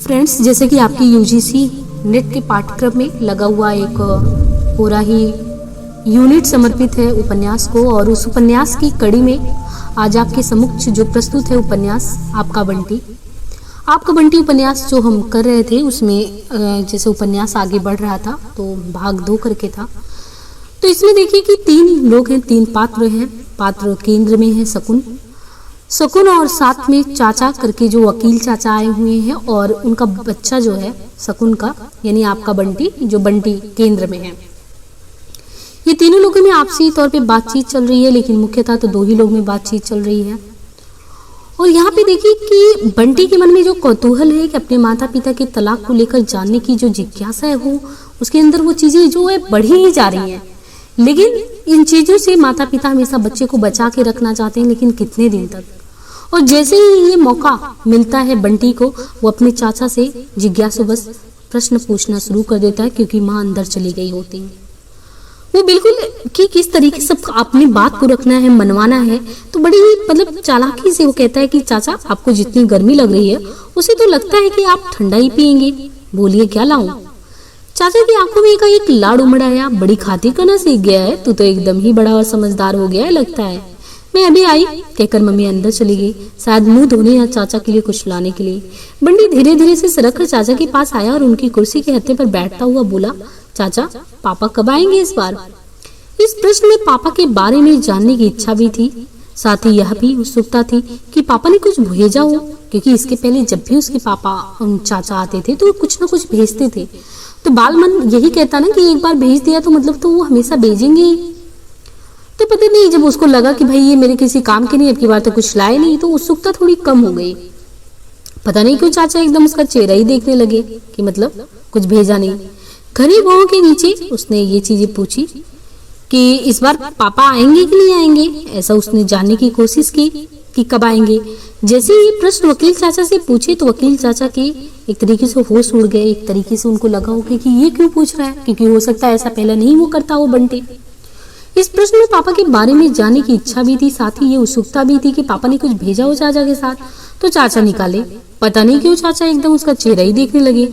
Friends, जैसे कि आपकी यूजीसी नेट के पाठ्यक्रम में लगा हुआ एक पूरा ही यूनिट समर्पित है उपन्यास को, और उस उपन्यास की कड़ी में आज आपके समक्ष जो प्रस्तुत है उपन्यास आपका बंटी उपन्यास जो हम कर रहे थे, उसमें जैसे उपन्यास आगे बढ़ रहा था तो भाग 2 करके था। तो इसमें देखिए कि 3 लोग हैं, 3 पात्र हैं। पात्र केंद्र में है शकुन और साथ में चाचा करके जो वकील चाचा आए हुए हैं, और उनका बच्चा जो है शकुन का, यानी आपका बंटी, जो बंटी केंद्र में है। ये तीनों लोगों में आपसी तौर पे बातचीत चल रही है, लेकिन मुख्यतः तो 2 ही लोग में बातचीत चल रही है। और यहाँ पे देखिए कि बंटी के मन में जो कौतूहल है कि अपने माता पिता के तलाक को लेकर जानने की जो जिज्ञासा है, वो उसके अंदर वो चीजें जो है बढ़ी ही जा रही हैं। लेकिन इन चीजों से माता पिता हमेशा बच्चे को बचा के रखना चाहते हैं, लेकिन कितने दिन तक। और जैसे ही ये मौका मिलता है बंटी को, वो अपने चाचा से जिज्ञासु बस प्रश्न पूछना शुरू कर देता है, क्योंकि माँ अंदर चली गई होती है। वो बिल्कुल कि किस तरीके से अपनी बात को रखना है, मनवाना है, तो बड़ी ही चालाकी से वो कहता है कि चाचा, आपको जितनी गर्मी लग रही है उसे तो लगता है कि आप ठंडा ही पियेंगे, बोलिए क्या लाऊं। चाचा की आंखों में एक लाड़ उमड़ आया। बड़ी खातिर करना सीख गया है, तू तो एकदम ही बड़ा और समझदार हो गया है लगता है। मैं अभी आई, कहकर मम्मी अंदर चली गई, शायद मुंह धोने या चाचा के लिए कुछ लाने के लिए। बंटी धीरे धीरे से सरक कर चाचा के पास आया और उनकी कुर्सी के हत्थे पर बैठता हुआ बोला, चाचा, पापा कब आएंगे इस बार? इस प्रश्न में पापा के बारे में जानने की इच्छा भी थी, साथ ही यह भी उत्सुकता थी कि पापा ने कुछ भेजा हो, क्योंकि इसके पहले जब भी उसके पापा चाचा आते थे तो कुछ न कुछ भेजते थे। तो बाल मन यही कहता ना कि एक बार भेज दिया तो मतलब तो वो हमेशा भेजेंगे। तो पता नहीं, जब उसको लगा कि भाई ये मेरे किसी काम के नहीं, अब की बार तो कुछ लाए नहीं, तो उत्सुकता थोड़ी कम हो गई। पता नहीं क्यों चाचा एकदम उसका चेहरा ही देखने लगे कि मतलब कुछ भेजा नहीं। घनी बाहों के नीचे उसने ये चीजें पूछी कि इस बार पापा आएंगे कि नहीं आएंगे। ऐसा उसने जानने की कोशिश की कि कब आएंगे। जैसे ये प्रश्न वकील चाचा से पूछे तो वकील चाचा के एक तरीके से होश उड़ गए। एक तरीके से उनको लगा होगा कि ये क्यों पूछ रहा है, क्योंकि हो सकता है ऐसा पहले नहीं वो करता वो बंटे। इस प्रश्न में पापा के बारे में जानने की इच्छा भी थी, साथ ही ये उत्सुकता भी थी कि पापा ने कुछ भेजा हो चाचा के साथ। तो चाचा निकाले। पता नहीं क्यों चाचा एकदम उसका चेहरा ही देखने लगे।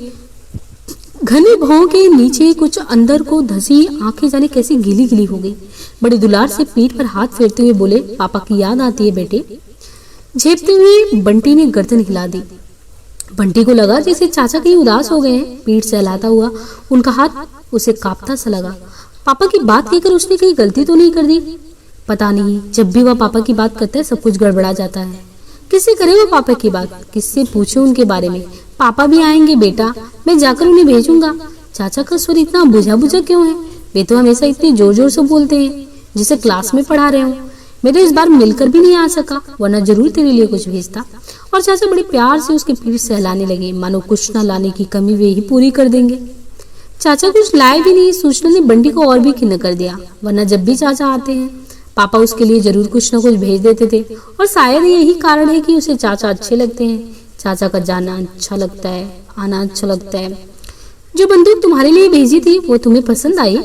घनी भौं के नीचे कुछ अंदर को धसी आंखें जाने कैसी गीली गीली हो गई। बड़े दुलार से पीठ पर हाथ फेरते हुए बोले, पापा की याद आती है बेटे। झेपते हुए बंटी ने गर्दन हिला दी। बंटी को लगा जैसे चाचा कहीं उदास हो गए हैं। पीठ से हिलाता हुआ उनका हाथ उसे कांपता सा लगा। पापा की बात कहकर उसने कहीं गलती तो नहीं कर दी? पता नहीं, जब भी वह पापा की बात करता है सब कुछ गड़बड़ा जाता है। किससे करे वो पापा की बात? किससे पूछे उनके बारे में? पापा भी आएंगे बेटा, मैं जाकर उन्हें भेजूंगा। चाचा का स्वर इतना बुझा बुझा क्यों है? वे तो हमेशा इतने जोर जोर से बोलते हैं जिसे क्लास में पढ़ा रहे हो। मैं तो इस बार मिलकर भी नहीं आ सका, वरना जरूर तेरे लिए कुछ भेजता। और चाचा बड़े प्यार से उसके पीठ से हिलाने लगे, मानो कुछ न लाने की कमी वे ही पूरी कर देंगे। चाचा कुछ लाए भी नहीं। सूचना ने बंटी को और भी खिन्न कर दिया, वरना जब भी चाचा आते हैं पापा उसके लिए जरूर कुछ न कुछ भेज देते थे, और शायद यही कारण है कि उसे चाचा अच्छे लगते हैं। चाचा का जाना अच्छा लगता है, आना अच्छा लगता है। जो बंदूक तुम्हारे लिए भेजी थी वो तुम्हें पसंद आई?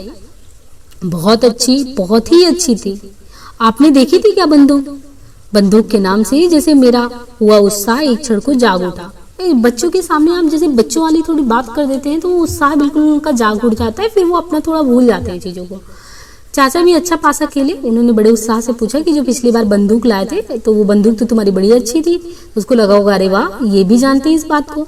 बहुत अच्छी, बहुत ही अच्छी थी। आपने देखी थी क्या बंदूक? बंदूक के नाम से जैसे मेरा हुआ उत्साह एक क्षण को जाग उठा। बच्चों के सामने आप जैसे बच्चों वाली थोड़ी बात कर देते हैं तो वो उत्साह बिल्कुल उनका जाग उठ जाता है, फिर वो अपना थोड़ा भूल जाते हैं चीजों को। चाचा भी अच्छा पासा खेले। उन्होंने बड़े उत्साह से पूछा कि जो पिछली बार बंदूक लाए थे तो वो बंदूक तो तुम्हारी बड़ी अच्छी थी। उसको लगा होगा अरे वाह, ये भी जानते हैं इस बात को।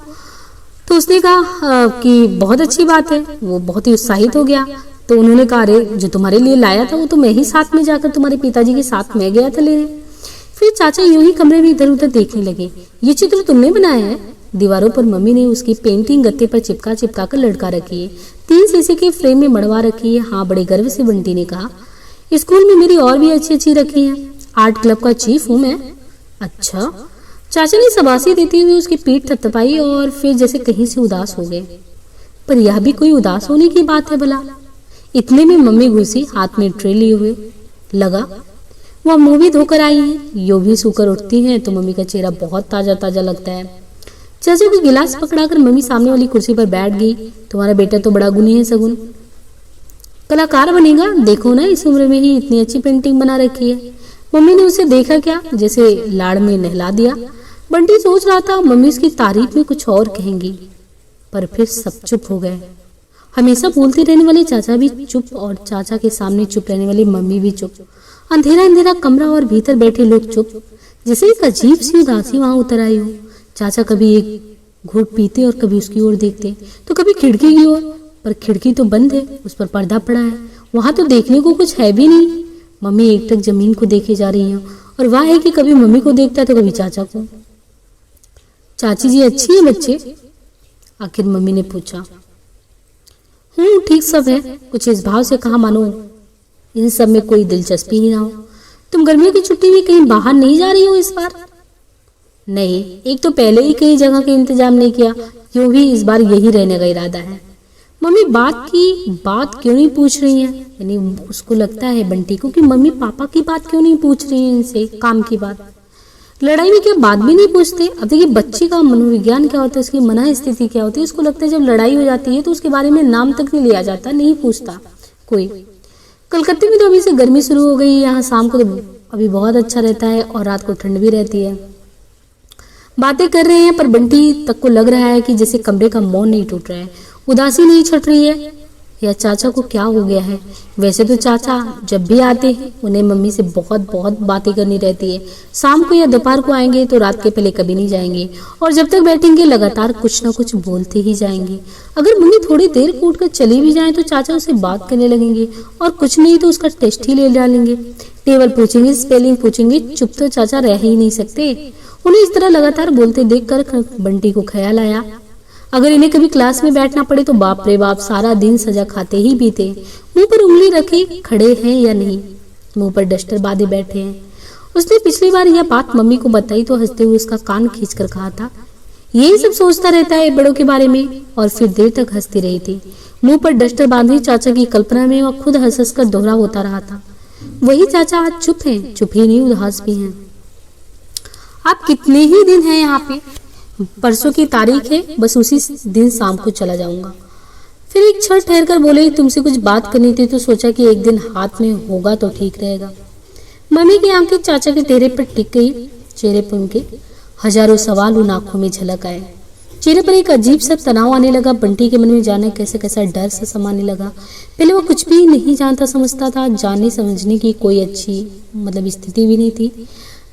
तो उसने कहा कि बहुत अच्छी बात है। वो बहुत ही उत्साहित हो गया। तो उन्होंने कहा, अरे जो तुम्हारे लिए लाया था वो तो मैं ही साथ में जाकर तुम्हारे पिताजी के साथ में गया था लेने। फिर चाचा यूं ही कमरे में इधर उधर देखने लगे। ये चित्र तुमने बनाया है? दीवारों पर मम्मी ने उसकी पेंटिंग गत्ते पर चिपका कर लटका रखी है। 3 शीशे के फ्रेम में मड़वा रखी है। हाँ, बड़े गर्व से बंटी ने कहा। स्कूल में मेरी और भी अच्छी अच्छी रखी है। आर्ट क्लब का चीफ हूँ मैं। अच्छा। चाचा ने शाबाशी देते हुए उसकी पीठ थपथपाई और फिर जैसे कहीं से उदास हो गए। पर यह भी कोई उदास होने की बात है भला? इतने में मम्मी घुसी, हाथ में ट्रे लिए हुए। लगा वह मुंह भी धोकर आई है। यो भी सूकर उठती है तो मम्मी का चेहरा बहुत ताजा ताजा लगता है। चाचा को गिलास पकड़ाकर मम्मी सामने वाली कुर्सी पर बैठ गई। तुम्हारा बेटा तो बड़ा गुणी है सगुन, कलाकार बनेगा। देखो ना, इस उम्र में ही इतनी अच्छी पेंटिंग बना रखी है। मम्मी ने उसे देखा क्या, जैसे लाड़ में नहला दिया। बंटी सोच रहा था मम्मी उसकी तारीफ में कुछ और कहेंगी, पर फिर सब चुप हो गए। हमेशा बोलते रहने वाले चाचा भी चुप और चाचा के सामने चुप रहने वाली मम्मी भी चुप। अंधेरा अंधेरा कमरा और भीतर बैठे लोग चुप, जैसे एक अजीब सी उदासी वहां उतर आई हो। चाचा कभी एक घूंट पीते और कभी उसकी ओर देखते, तो कभी खिड़की की ओर, पर खिड़की तो बंद है, उस पर पर्दा पड़ा है, वहां तो देखने को कुछ है भी नहीं। मम्मी एकटक जमीन को देखे जा रही है और वह है कि कभी मम्मी को देखता है तो कभी चाचा को। चाची जी अच्छी है बच्चे? आखिर मम्मी ने पूछा। ठीक सब है, कुछ इस भाव से कहा मानो इन सब में कोई दिलचस्पी ही ना हो। तुम गर्मियों की छुट्टी में कहीं बाहर नहीं जा रही हो इस बार? नहीं, एक तो पहले ही कई जगह का इंतजाम नहीं किया, क्यों भी इस बार यही रहने का इरादा है। मम्मी बात क्यों नहीं पूछ रही है? यानी उसको लगता है बंटी को कि मम्मी पापा की बात क्यों नहीं पूछ रही है इनसे, काम की बात। लड़ाई में क्या बात भी नहीं पूछते? अब देखिए बच्चे का मनोविज्ञान क्या होता है, उसकी मना स्थिति क्या होती है। उसको लगता है जब लड़ाई हो जाती है तो उसके बारे में नाम तक नहीं लिया जाता, नहीं पूछता कोई। कलकत्ते में तो अभी से गर्मी शुरू हो गई, यहाँ शाम को तो अभी बहुत अच्छा रहता है और रात को ठंड भी रहती है। बातें कर रहे हैं पर बंटी तक को लग रहा है कि जैसे कमरे का मौन नहीं टूट रहा है, उदासी नहीं छट रही है, या चाचा को क्या हो गया है। वैसे तो चाचा जब भी आते हैं उन्हें मम्मी से बहुत बातें करनी रहती है। शाम को या दोपहर को आएंगे तो रात के पहले कभी नहीं जाएंगे, और जब तक बैठेंगे लगातार कुछ ना कुछ बोलते ही जाएंगे। अगर मम्मी थोड़ी देर को उठकर चली भी जाए तो चाचा उसे बात करने लगेंगे, और कुछ नहीं तो उसका टेस्ट ही ले डालेंगे। टेबल पूछेंगे, स्पेलिंग पूछेंगे, चुप तो चाचा रह ही नहीं सकते। उन्हें इस तरह लगातार बोलते देखकर बंटी को ख्याल आया, अगर इन्हें कभी क्लास में बैठना पड़े तो बाप रे बाप सारा दिन सजा खाते ही बीते। मुंह पर उंगली रखे खड़े हैं या नहीं, मुंह पर डस्टर बांधे बैठे हैं। उसने पिछली बार यह बात मम्मी को बताई तो हंसते हुए उसका कान खींचकर कहा था, यही सब सोचता रहता है बड़ों के बारे में, और फिर देर तक हंसती रही थी। मुंह पर डस्टर बांधे चाचा की कल्पना में वह खुद हंस हंस कर दोहरा होता रहा था। वही चाचा आज चुप है, चुप ही नहीं उदास भी हैं। आप कितने ही दिन हैं यहाँ पे? परसों की तारीख है, बस उसी दिन शाम को चला जाऊंगा। फिर एक क्षण ठहर कर बोले, तुमसे कुछ बात करनी थी तो सोचा कि एक दिन हाथ में होगा तो ठीक रहेगा। मम्मी की आंखें चाचा के चेहरे पर टिक गई। चेहरे पर उनके हजारों सवाल उन आंखों में झलक आए। चेहरे पर एक अजीब सा तनाव आने लगा। बंटी के मन में जाने कैसे कैसा डर सा समाने लगा। पहले वो कुछ भी नहीं जानता समझता था, जानने समझने की कोई अच्छी स्थिति भी नहीं थी,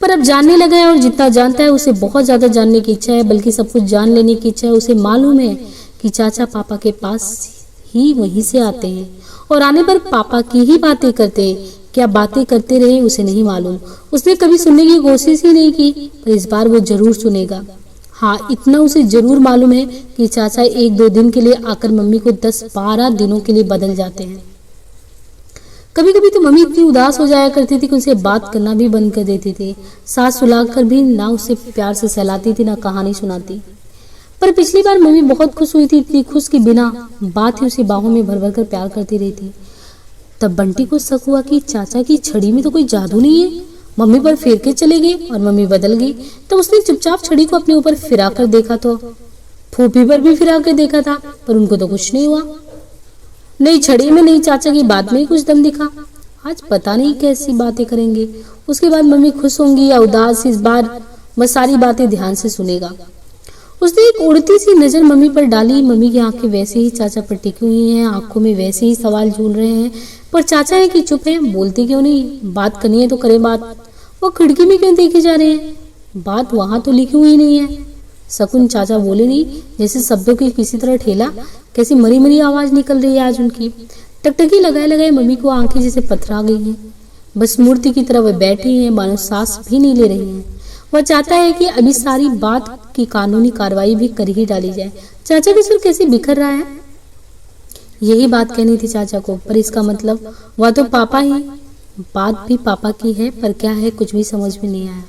पर अब जानने लगा है, और जितना जानता है उसे बहुत ज्यादा जानने की इच्छा है, बल्कि सब कुछ जान लेने की इच्छा है। उसे मालूम है कि चाचा पापा के पास ही वहीं से आते हैं और आने पर पापा की ही बातें करते हैं। क्या बातें करते रहे उसे नहीं मालूम। उसने कभी सुनने की कोशिश ही नहीं की, पर इस बार वो जरूर सुनेगा। हाँ, इतना उसे जरूर मालूम है कि चाचा 1-2 दिन के लिए आकर मम्मी को 10-12 दिनों के लिए बदल जाते हैं। कभी कभी तो मम्मी इतनी उदास हो जाया करती थी कि उनसे बात करना भी बंद कर देती थी। सास सुलाकर भी ना उसे प्यार से सहलाती थी, ना कहानी सुनाती। पर पिछली बार मम्मी बहुत खुश हुई थी, इतनी खुश कि बिना बात ही उसे बाहों में भर भर कर प्यार करती रही थी। तब बंटी को शक हुआ कि चाचा की छड़ी में तो कोई जादू नहीं है। मम्मी पर फेर के चले गए और मम्मी बदल गई। तब उसने चुपचाप छड़ी को अपने ऊपर फिरा कर देखा, तो फूफी पर भी फिरा कर देखा था, पर उनको तो कुछ नहीं हुआ। नहीं छड़ी में, नहीं चाचा की बात में ही कुछ दम दिखा। आज पता नहीं कैसी बातें करेंगे। उसके बाद मम्मी खुश होंगी या उदास, इस बार वह सारी बातें ध्यान से सुनेगा। उसने एक उड़ती सी नजर मम्मी पर डाली। मम्मी की आंखें वैसे ही चाचा पर टिकी हुई हैं, आंखों में वैसे ही सवाल झूल रहे हैं, पर चाचा है कि चुप है, बोलते क्यों नहीं। बात करनी है तो करे बात। वो खिड़की में क्यों देखे जा रहे हैं? बात वहां तो लिखी हुई नहीं है। शकुन चाचा बोले नहीं, जैसे शब्दों की किसी तरह ठेला। कैसी मरी मरी आवाज निकल रही है आज उनकी। टकटकी लगाए लगाए मम्मी को आंखें जैसे पथरा गई हैं। बस मूर्ति की तरह वह बैठी हैं, मानो सांस भी नहीं ले रही हैं। वह चाहता है कि अभी सारी बात की कानूनी कार्रवाई भी कर ही डाली जाए। चाचा का सिर कैसे बिखर रहा है। यही बात कहनी थी चाचा को, पर इसका मतलब वह तो पापा ही। बात भी पापा की है, पर क्या है कुछ भी समझ में नहीं आया।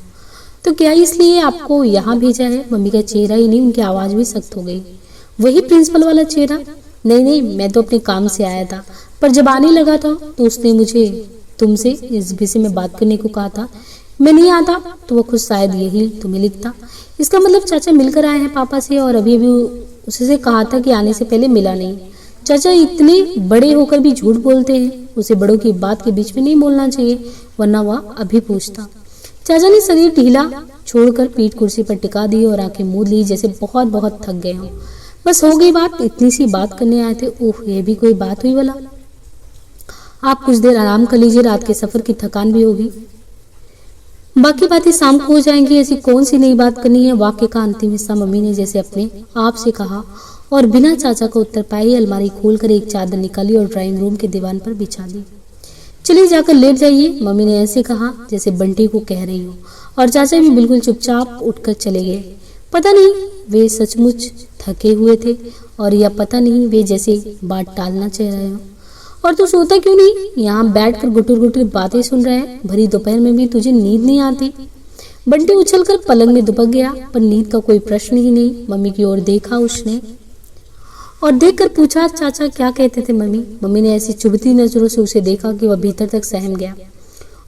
तो क्या इसलिए आपको यहाँ भेजा है? मम्मी का चेहरा ही नहीं, उनकी आवाज भी सख्त हो गई। वही प्रिंसिपल वाला चेहरा? नहीं, मैं तो अपने काम से आया था, पर जब आने लगा था तो उसने मुझे तुमसे इस विषय में बात करने को कहा था। मैं नहीं आता तो वो खुद शायद यही तुम्हें लिखता। इसका मतलब चाचा मिलकर आए हैं पापा से, और अभी अभी उससे कहा था कि आने से पहले मिला नहीं। चाचा इतने बड़े होकर भी झूठ बोलते हैं। उसे बड़ों की बात के बीच में नहीं बोलना चाहिए, वरना वह अभी पूछता। चाचा ने शरीर ढीला छोड़कर पीठ कुर्सी पर टिका दी और आंखें मूंद ली, जैसे बहुत बहुत थक गए हों। बस हो गई बात, इतनी सी बात करने आए थे। ओह, ये भी कोई बात हुई भला? आप कुछ देर आराम कर लीजिए, रात के सफर की थकान भी होगी, बाकी बातें शाम को हो जाएंगी। ऐसी कौन सी नई बात करनी है? वाक्य का अंतिम हिस्सा मम्मी ने जैसे अपने आप से कहा और बिना चाचा को उत्तर पाए ही अलमारी खोलकर एक चादर निकाली और ड्राइंग रूम के दीवान पर बिछा दी। चलिए जाकर लेट जाइए, मम्मी ने ऐसे कहा जैसे बंटी को कह रही हो, और चाचा भी बिल्कुल चुपचाप उठकर चले गए। पता नहीं वे सचमुच थके हुए थे और या पता नहीं वे जैसे बात टालना चाह रहे हो। और तू सोता क्यों नहीं? यहाँ बैठकर गुटुर गुटुर बातें सुन रहा है, भरी दोपहर में भी तुझे नींद नहीं आती? बंटी उछलकर पलंग में दुबक गया, पर नींद का कोई प्रश्न ही नहीं। मम्मी की ओर देखा उसने और देखकर पूछा, चाचा क्या कहते थे मम्मी? मम्मी ने ऐसी चुभती नजरों से उसे देखा कि वह भीतर तक सहम गया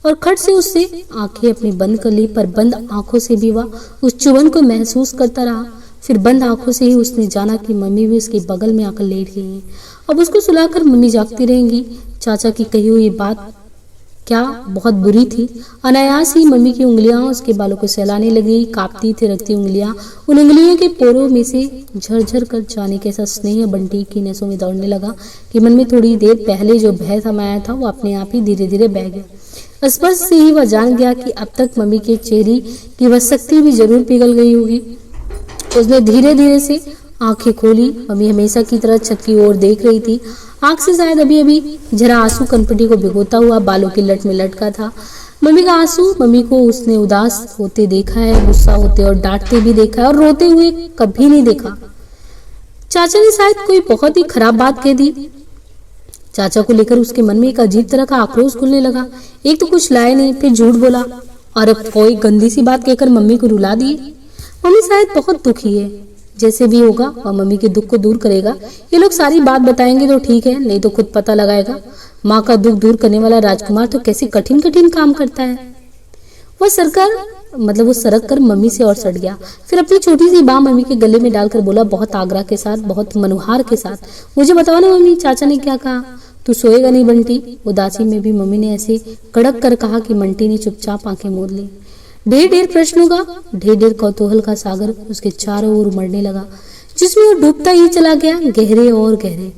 और खट से उससे आंखें अपनी बंद कर ली, पर बंद आंखों से भी वह उस चुभन को महसूस करता रहा। फिर बंद आंखों से ही उसने जाना कि मम्मी भी उसके बगल में आकर लेट गई हैं। अब उसको सुलाकर मम्मी जागती रहेंगी। चाचा की कही हुई बात क्या बहुत बुरी थी। अनायास ही मम्मी की उंगलियां उसके बालों को सहलाने लगी। कांपती थिरकती उंगलियां उन उंगलियों के पोरों में से झरझर कर जाने कैसा स्नेह बंटी की नसों में दौड़ने लगा कि मन में थोड़ी देर पहले जो भय समाया था वो अपने आप ही धीरे धीरे बह गया। स्पर्श से ही वह जान गया कि अब तक मम्मी के चेहरे की वह शक्ति भी जरूर पिघल गई होगी। उसने धीरे धीरे से आंखें खोली। मम्मी हमेशा की तरह छत की ओर देख रही थी। आंख से शायद अभी अभी जरा आंसू कनपटी को भिगोता हुआ बालों की लट में लटका था। मम्मी का आंसू, मम्मी को उसने उदास होते देखा है, गुस्सा होते और डांटते भी देखा है, और रोते हुए कभी नहीं देखा। चाचा ने शायद कोई बहुत ही खराब बात कह दी। चाचा को लेकर उसके मन में एक अजीब तरह का आक्रोश खुलने लगा। एक तो कुछ लाए नहीं, फिर झूठ बोला और अब कोई गंदी सी बात कहकर मम्मी को रुला दिए। मम्मी शायद बहुत दुखी है, जैसे भी होगा और मम्मी के दुख को दूर करेगा। ये लोग सारी बात बताएंगे तो ठीक है, नहीं तो खुद पता लगाएगा। माँ का दुख दूर करने वाला राजकुमार तो कैसे कठिन कठिन काम करता है। वो सरक कर मम्मी से और सट गया। फिर अपनी छोटी सी बाह मम्मी के गले में डालकर बोला बहुत आग्रह के साथ, बहुत मनुहार के साथ, मुझे बताओ ना मम्मी, चाचा ने क्या कहा? तू सोएगा नहीं बंटी? उदासी में भी मम्मी ने ऐसे कड़क कर कहा कि बंटी ने चुपचाप आंखें मूंद ली। ढेर ढेर प्रश्नों का, ढेर ढेर कौतूहल का सागर उसके चारों ओर उमड़ने लगा, जिसमें वो डूबता ही चला गया, गहरे और गहरे।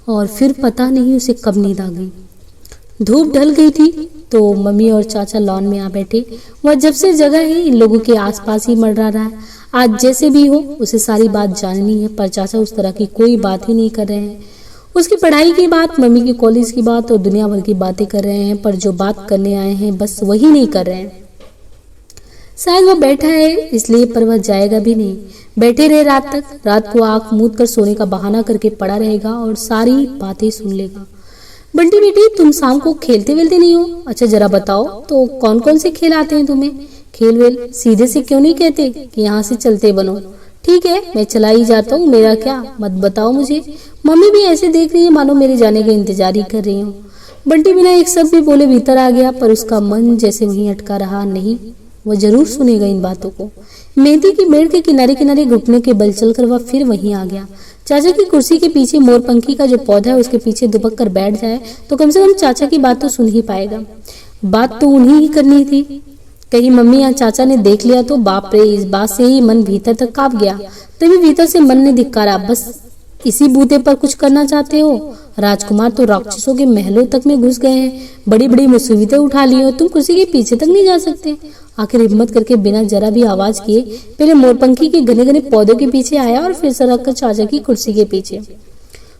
और फिर पता नहीं उसे कब नींद आ गई। धूप ढल गई थी तो मम्मी और चाचा लॉन में आ बैठे। वह जब से जगह है इन लोगों के आसपास ही मंडरा रहा है। आज जैसे भी हो उसे सारी बात जाननी है, पर चाचा उस तरह की कोई बात ही नहीं कर रहे हैं। उसकी पढ़ाई की बात, मम्मी की कॉलेज की बात और दुनिया भर की बातें कर रहे हैं, पर जो बात करने आए हैं बस वही नहीं कर रहे हैं। शायद वह बैठा है इसलिए, पर वह जाएगा भी नहीं। बैठे रहे रात तक, रात को आंख मूंद कर सोने का बहाना करके पड़ा रहेगा और सारी बातें सुन लेगा। बंटी बेटी, तुम शाम को खेलते वेलते नहीं हो? अच्छा जरा बताओ तो कौन कौन से खेल आते हैं तुम्हें? खेल वेल सीधे से क्यों नहीं कहते कि यहाँ से चलते बनो? ठीक है, मैं चला ही जाता हूँ, मेरा क्या, मत बताओ मुझे। मम्मी भी ऐसे देख रही है मानो मेरे जाने का इंतजार ही कर रही हूँ। बंटी बिना एक शब्द भी बोले भीतर आ गया, पर उसका मन जैसे वहीं अटका रहा। नहीं, वह जरूर सुनेगा इन बातों को। मेहंदी की मेड़ के किनारे किनारे घुटनों के बल चलकर वह फिर वहीं आ गया। चाचा की कुर्सी के पीछे मोरपंखी का जो पौधा है उसके पीछे दुबक कर बैठ जाए तो कम से कम चाचा की बात तो सुन ही पाएगा। बात तो उन्हीं ही करनी थी। कहीं मम्मी या चाचा ने देख लिया तो बाप रे, इस बात से ही मन भीतर तक कांप गया। तभी भीतर से मन ने धिक्कारा, बस इसी बूते पर कुछ करना चाहते हो? राजकुमार तो राक्षसों के महलों तक में घुस गए हैं, बड़ी बड़ी मुसीबतें उठा ली हो, तुम कुर्सी के पीछे तक नहीं जा सकते। आखिर हिम्मत करके बिना जरा भी आवाज किए पहले मोरपंखी के घने घने पौधों के पीछे आया और फिर सरक कर चाचा की कुर्सी के पीछे।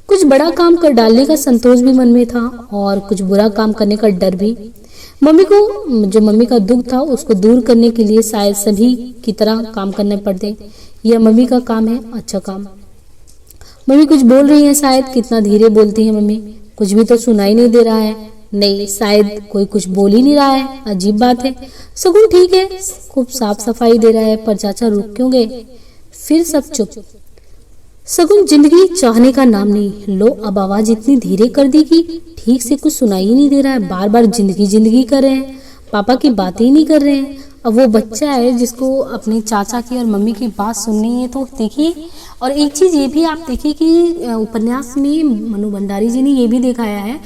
कुछ बड़ा काम कर डालने का संतोष भी मन में था और कुछ बुरा काम करने का डर भी। मम्मी का दुख था उसको दूर करने के लिए शायद सभी की तरह काम करने पड़ते। यह मम्मी का काम है, अच्छा काम। मम्मी कुछ बोल रही है, शायद कितना धीरे बोलती है मम्मी, कुछ भी तो सुनाई नहीं दे रहा है। नहीं, शायद कोई कुछ बोल ही नहीं रहा है, अजीब बात है। सगुन ठीक है, खूब साफ सफाई दे रहा है, पर चाचा रुक क्यों गए? फिर सब चुप। सगुन जिंदगी चाहने का नाम नहीं। लो, अब आवाज इतनी धीरे कर दी कि ठीक से कुछ सुनाई ही नहीं दे रहा है। बार बार जिंदगी जिंदगी कर रहे हैं, पापा की बातें ही नहीं कर रहे हैं। अब वो बच्चा है जिसको अपने चाचा की और मम्मी की बात सुननी है। तो देखिए, और एक चीज ये भी आप देखिए कि उपन्यास में मनु भंडारी जी ने ये भी दिखाया है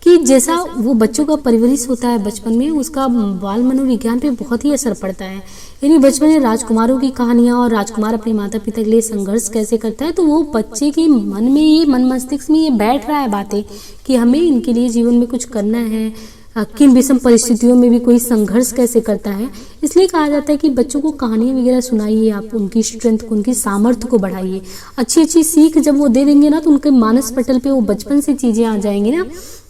कि कि जैसा वो बच्चों का परवरिश होता है बचपन में, उसका बाल मनोविज्ञान पे बहुत ही असर पड़ता है। यानी बचपन में राजकुमारों की कहानियां और राजकुमार अपने माता पिता के लिए संघर्ष कैसे करता है, तो वो बच्चे के मन में, ये मन मस्तिष्क में ये बैठ रहा है बातें कि हमें इनके लिए जीवन में कुछ करना है, किन विषम परिस्थितियों में भी कोई संघर्ष कैसे करता है। इसलिए कहा जाता है कि बच्चों को कहानियां वगैरह सुनाइए, आप उनकी स्ट्रेंथ को, उनकी सामर्थ्य को बढ़ाइए। अच्छी अच्छी सीख जब वो दे देंगे ना, तो उनके मानस पटल पे वो बचपन से चीजें आ जाएंगी ना,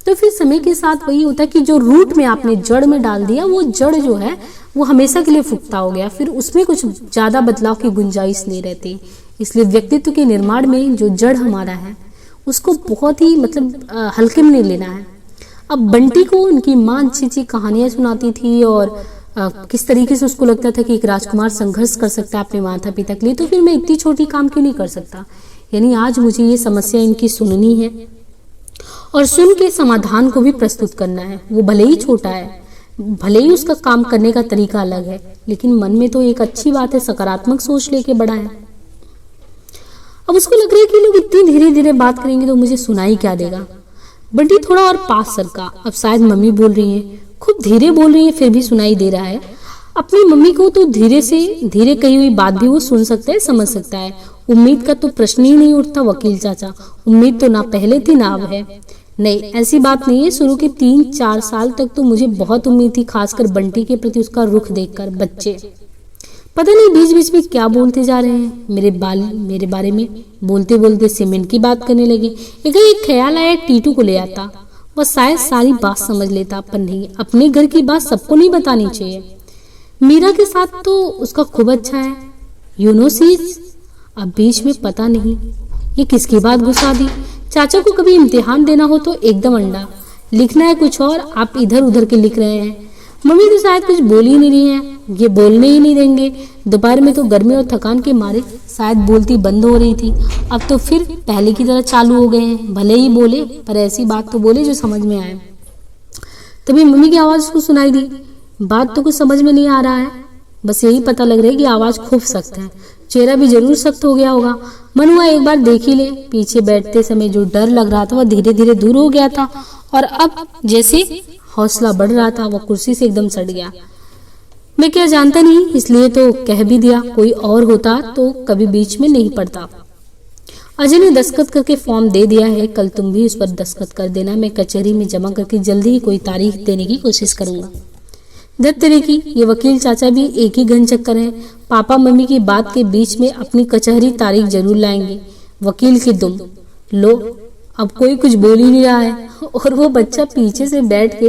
तो फिर समय के साथ वही होता है कि जो रूट में आपने जड़ में डाल दिया, वो जड़ जो है वो हमेशा के लिए फुकता हो गया, फिर उसमें कुछ ज्यादा बदलाव की गुंजाइश नहीं रहती। इसलिए व्यक्तित्व के निर्माण में जो जड़ हमारा है उसको बहुत ही हल्के में नहीं लेना है। अब बंटी को उनकी माँ अच्छी अच्छी कहानियां सुनाती थी और किस तरीके से उसको लगता था कि एक राजकुमार संघर्ष कर सकता है अपने माता पिता के लिए, तो फिर मैं इतनी छोटी काम क्यों नहीं कर सकता। यानी आज मुझे ये समस्या इनकी सुननी है और सुन के समाधान को भी प्रस्तुत करना है। वो भले ही छोटा है, भले ही उसका काम करने का तरीका अलग है, लेकिन मन में तो एक अच्छी बात है, सकारात्मक सोच लेके बड़ा है। अब उसको लग रहा है कि लोग इतनी धीरे धीरे बात करेंगे तो मुझे सुनाई क्या देगा। बंटी थोड़ा और पास सरका, अब शायद मम्मी बोल रही है, खूब धीरे बोल रही है, फिर भी सुनाई दे रहा है। अपनी मम्मी को तो धीरे से धीरे कही हुई बात भी वो सुन सकता है, समझ सकता है। उम्मीद का तो प्रश्न ही नहीं उठता वकील चाचा, उम्मीद तो ना पहले थी ना अब है। नहीं, ऐसी बात नहीं है। शुरू के 3-4 साल तक तो मुझे बहुत उम्मीद थी, खासकर बंटी के प्रति उसका रुख देखकर। बच्चे पता नहीं बीच बीच में क्या बोलते जा रहे हैं, मेरे बारे में बोलते बोलते सीमेंट की बात करने लगे। एक ख्याल आया, टीटू को ले आता, वह शायद सारी बात समझ लेता, पर नहीं, अपने घर की बात सबको नहीं बतानी चाहिए। मीरा के साथ तो उसका खूब अच्छा है, यूनोसीज। अब बीच में पता नहीं ये किसकी बात घुसा दी। चाचा को कभी इम्तिहान देना हो तो एकदम अंडा, लिखना है कुछ और, आप इधर उधर के लिख रहे हैं। मम्मी तो शायद कुछ बोल ही नहीं रही है, ये बोलने ही नहीं देंगे। दोपहर में तो गर्मी और थकान के मारे शायद बोलती बंद हो रही थी, अब तो फिर पहले की तरह चालू हो गए हैं। भले ही बोले, पर ऐसी बात तो बोले जो समझ में आए। तभी मम्मी की आवाज उसको सुनाई दी। बात तो कुछ समझ में नहीं आ रहा है, बस यही पता लग रहा है कि आवाज खूब सख्त है, चेहरा भी जरूर सख्त हो गया होगा। मन हुआ एक बार देख ही ले। पीछे बैठते समय जो डर लग रहा था वह धीरे धीरे दूर हो गया था, और अब जैसे हौसला बढ़ रहा था, वह कुर्सी से एकदम सट गया। मैं क्या जानता नहीं, इसलिए तो कह भी दिया, कोई और होता तो कभी बीच में नहीं पड़ता। अजय ने दस्तखत करके फॉर्म दे दिया है, कल तुम भी उस पर दस्तखत कर देना। मैं कचहरी में जमा करके जल्दी ही कोई तारीख देने की कोशिश करूंगा। दत्त तरह की ये वकील चाचा भी एक ही घन चक्कर है, पापा मम्मी की बात के बीच में अपनी कचहरी तारीख जरूर लाएंगे। वकील की दुम लो, अब कोई कुछ बोल ही नहीं रहा है, और वो बच्चा पीछे से बैठ के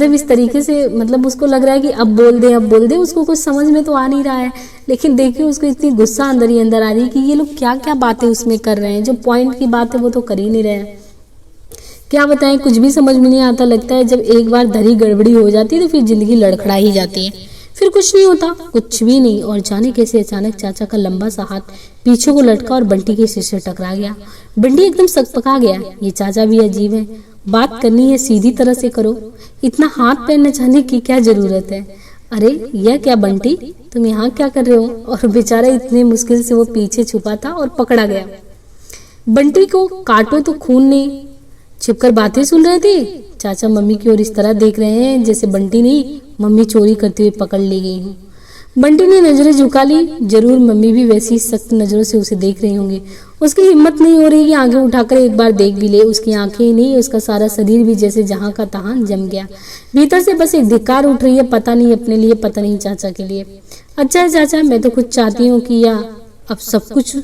इस तरीके से उसको लग रहा है कि अब बोल दे, उसको कुछ समझ में तो आ नहीं रहा है। लेकिन देखिए उसको इतनी गुस्सा अंदर ही अंदर आ रही है कि ये लोग क्या क्या बातें उसमें कर रहे हैं, जो पॉइंट की बात है वो तो कर ही नहीं रहे हैं। क्या बताएं, कुछ भी समझ में नहीं आता। लगता है जब एक बार धरी गड़बड़ी हो जाती है तो फिर जिंदगी लड़खड़ा ही जाती है, फिर कुछ नहीं होता, कुछ भी नहीं। और जाने कैसे अचानक चाचा का लंबा सा हाथ पीछे को लटका और बंटी के सिर से टकरा गया। बंटी एकदम सकपका गया। ये चाचा भी अजीब है, बात करनी है सीधी तरह से करो, इतना हाथ पैर नचाने की क्या जरूरत है। अरे यह क्या बंटी, तुम यहाँ क्या कर रहे हो। और बेचारा इतने मुश्किल से वो पीछे छुपा था और पकड़ा गया। बंटी को काटो तो खून नहीं, छिपकर बातें सुन रहे थे। चाचा मम्मी की ओर इस तरह देख रहे हैं जैसे बंटी नहीं, मम्मी चोरी करते हुए पकड़ ली गई हूँ। बंटी ने नजरें झुका ली, जरूर मम्मी भी वैसी सख्त नजरों से उसे देख रही होंगी। उसकी हिम्मत नहीं हो रही कि आंखें उठाकर एक बार देख भी ले। उसकी आंखें ही नहीं, उसका सारा शरीर भी जैसे जहां का तहां जम गया। भीतर से बस एक धिक्कार उठ रही है, पता नहीं अपने लिए, पता नहीं चाचा के लिए। अच्छा है चाचा, मैं तो खुद चाहती हूँ कि यह अब सब कुछ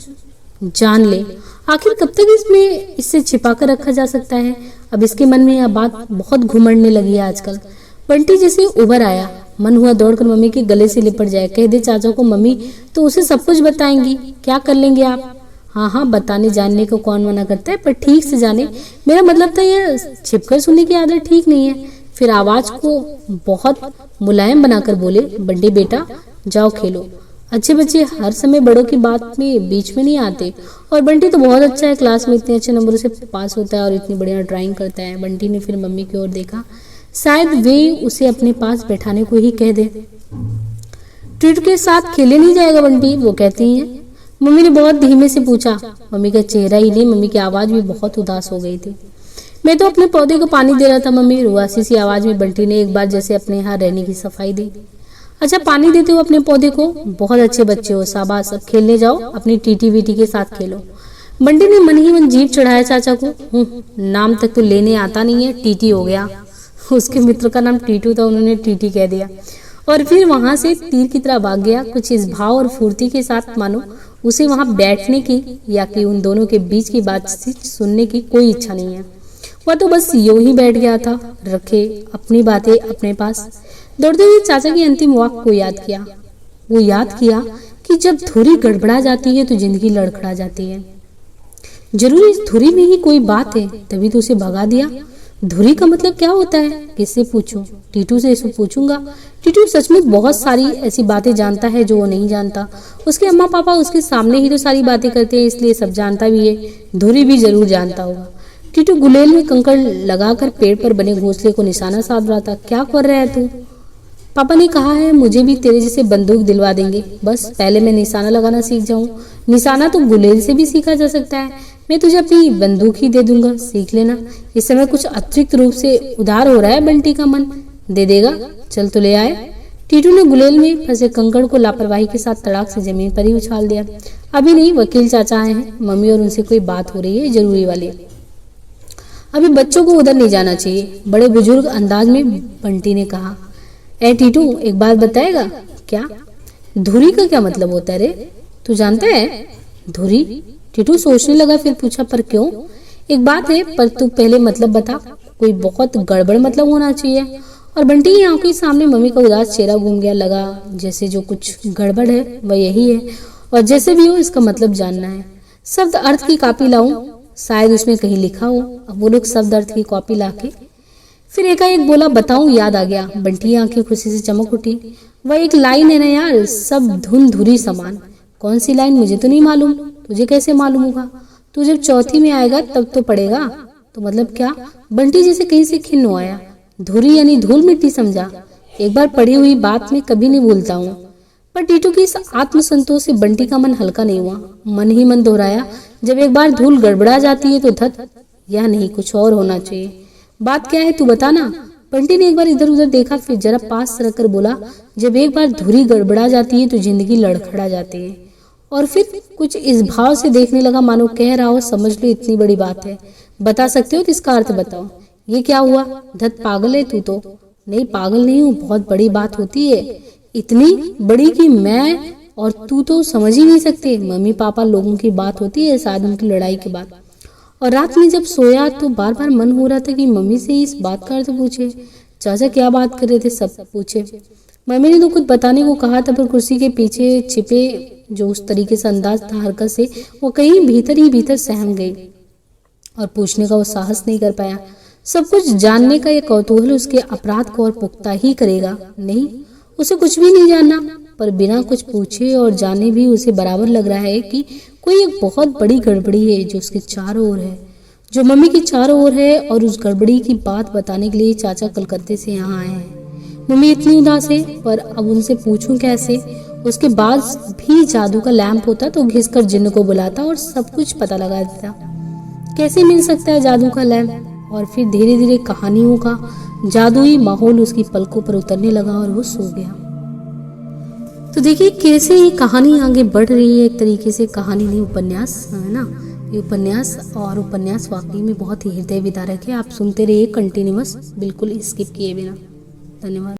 जान ले। आखिर कब तक इससे छिपा कर रखा जा सकता है। अब इसके मन में यह बात बहुत घुमड़ने लगी है आजकल। बंटी जैसे उभर आया, मन हुआ दौड़कर मम्मी के गले से लिपट जाए। कह दे चाचा को मम्मी तो उसे सब कुछ बताएंगी, क्या कर लेंगे आप। हाँ, बताने जानने को कौन मना करता है, पर ठीक से जाने। मेरा मतलब था यह छिपकर सुनने की आदत ठीक नहीं है। फिर आवाज को बहुत मुलायम बनाकर बोले, बंटी बेटा जाओ खेलो। अच्छे बच्चे हर समय बड़ों की बात में बीच में नहीं आते, और बंटी तो बहुत अच्छा है, क्लास में इतने अच्छे नंबरों से पास होता है और इतनी बढ़िया ड्राइंग करता है। बंटी ने फिर मम्मी की ओर देखा, शायद वे उसे अपने पास बैठाने को ही कह दे। ट्रीट के साथ खेले नहीं जाएगा बंटी, वो कहती हैं। मम्मी ने बहुत धीमे से पूछा। मम्मी का चेहरा ही नहीं, मम्मी की आवाज भी बहुत उदास हो गई थी। मैं तो अपने पौधे को पानी दे रहा था मम्मी, रुआसी सी आवाज में बंटी ने एक बार जैसे अपने यहाँ रहने की सफाई दी। अच्छा पानी देते हो अपने पौधे को? बहुत अच्छे बच्चे हो, शाबाश, अब खेलने जाओ, अपनी टीटी वीटी के साथ खेलो। बंटी ने मन ही मन जीभ चढ़ाया चाचा को। नाम तक तो लेने आता नहीं है, टीटी हो गया। उसके मित्र का नाम टीटू था, उन्होंने टीटी कह दिया और फिर वहां से तीर की तरह भाग गया, कुछ इस भाव और फुर्ती के साथ मानो उसे वहां बैठने की या कि उन दोनों के बीच की बातचीत सुनने की कोई इच्छा नहीं है। वह तो बस यूं ही बैठ गया था, रखे अपनी बातें अपने पास। दौड़ते हुए चाचा की अंतिम वाक्य को याद किया। वो याद किया कि जब धुरी गड़बड़ा जाती है तो जिंदगी लड़खड़ा जाती है। जरूर इस धुरी में ही कोई बात है, तभी तो उसे भगा दिया। धुरी का मतलब क्या होता है? किससे पूछूं? टीटू से इसको पूछूंगा। टीटू सचमुच बहुत सारी ऐसी बातें जानता है जो वो नहीं जानता। उसके अम्मा पापा उसके सामने ही तो सारी बातें करते हैं, इसलिए सब जानता भी है। धुरी भी जरूर जानता होगा। टीटू गुलेल में कंकड़ लगाकर पेड़ पर बने घोंसले को निशाना साध रहा था। क्या कर रहा है तू? पापा ने कहा है मुझे भी तेरे जैसे बंदूक दिलवा देंगे, बस पहले मैं निशाना लगाना सीख जाऊं। निशाना तो गुलेल से भी सीखा जा सकता है। मैं तुझे अपनी बंदूक ही दे दूंगा, सीख लेना। इस समय कुछ अतिरिक्त रूप से उदार हो रहा है बंटी का मन। दे देगा? चल तो ले आए। टीटू ने गुलेल में फंसे कंकड़ को लापरवाही के साथ तड़ाक से जमीन पर ही उछाल दिया। अभी नहीं, वकील चाचा आए हैं, मम्मी और उनसे कोई बात हो रही है जरूरी वाली। अभी बच्चों को उधर नहीं जाना चाहिए, बड़े बुजुर्ग अंदाज में बंटी ने कहा। ए टीटू, एक बात बताएगा? क्या? धुरी का क्या मतलब होता है रे? तू जानता है धुरी? टीटू सोचने लगा, फिर पूछा पर क्यों? एक बात है, पर तू पहले मतलब बता। कोई बहुत गड़बड़ मतलब होना चाहिए। और बंटी की आंखों के सामने मम्मी का उदास चेहरा घूम गया। लगा जैसे जो कुछ गड़बड़ है वह यही है, और जैसे भी हो इसका मतलब जानना है। शब्द अर्थ की कॉपी लाऊं? शायद उसमें कहीं लिखा हो। अब वो लोग शब्द अर्थ की कॉपी लाके फिर एकाएक बोला, बताऊं? याद आ गया। बंटी की आंखें खुशी से चमक उठी। वह एक लाइन है ना यार, सब धुन धुरी समान। कौन सी लाइन? मुझे तो नहीं मालूम। तुझे कैसे मालूम होगा? तू जब चौथी में आएगा तब तो पढ़ेगा। तो मतलब क्या? बंटी जैसे कहीं से खिन्न आया। धुरी यानी धूल मिट्टी समझा। एक बार पढ़ी हुई बात में कभी नहीं भूलता हूँ। पर टीटू की इस आत्मसंतोष से बंटी का मन हल्का नहीं हुआ। मन ही मन दोहराया, जब एक बार धूल गड़बड़ा जाती है तो धत, यह नहीं कुछ और होना चाहिए। बात क्या है तू बताना। बंटी ने एक बार इधर उधर देखा, फिर जरा पास रखकर बोला, जब एक बार धुरी गड़बड़ा जाती है तो जिंदगी लड़खड़ा जाती है। और फिर कुछ इस भाव से देखने लगा मानो कह रहा हो, समझ लो इतनी बड़ी बात है, बता सकते हो तो इसका अर्थ बताओ। ये क्या हुआ? धत, पागल है तू तो? नहीं पागल नहीं हूँ, बहुत बड़ी बात होती है, इतनी बड़ी कि मैं और तू तो समझ ही नहीं सकते। मम्मी पापा लोगों की बात होती है, शायद उनकी लड़ाई के बाद। और रात में जब सोया तो बार बार मन हो रहा था कि मम्मी से इस बात का अर्थ पूछे। चाचा क्या बात कर रहे थे सब पूछे। मम्मी ने तो कुछ बताने को कहा था, पर कुर्सी के पीछे छिपे जो उस तरीके से अंदाज था हरकत से, वो कहीं भीतर ही भीतर सहम गई और पूछने का वो साहस नहीं कर पाया। सब कुछ जानने का ये कौतूहल उसके अपराध को और पुख्ता ही करेगा। नहीं, उसे कुछ भी नहीं जानना, पर बिना कुछ पूछे और जाने भी उसे बराबर लग रहा है कि कोई एक बहुत बड़ी गड़बड़ी है जो उसके चारों ओर है, जो मम्मी की चारों ओर है। और उस गड़बड़ी की बात बताने के लिए चाचा कलकत्ते से यहाँ आए हैं। मम्मी इतनी उदास है, पर अब उनसे पूछूं कैसे? उसके बाद भी जादू का लैंप होता तो घिसकर जिन्न को बुलाता और सब कुछ पता लगा देता। कैसे मिल सकता है जादू का लैंप? और फिर धीरे धीरे कहानियों का जादुई माहौल उसकी पलकों पर उतरने लगा और वो सो गया। तो देखिए कैसे ये कहानी आगे बढ़ रही है। एक तरीके से कहानी नहीं, उपन्यास है ना, ये उपन्यास। और उपन्यास वाकई में बहुत ही हृदय विदारक है। आप सुनते रहिए कंटिन्यूअस, बिल्कुल स्किप किए बिना। धन्यवाद।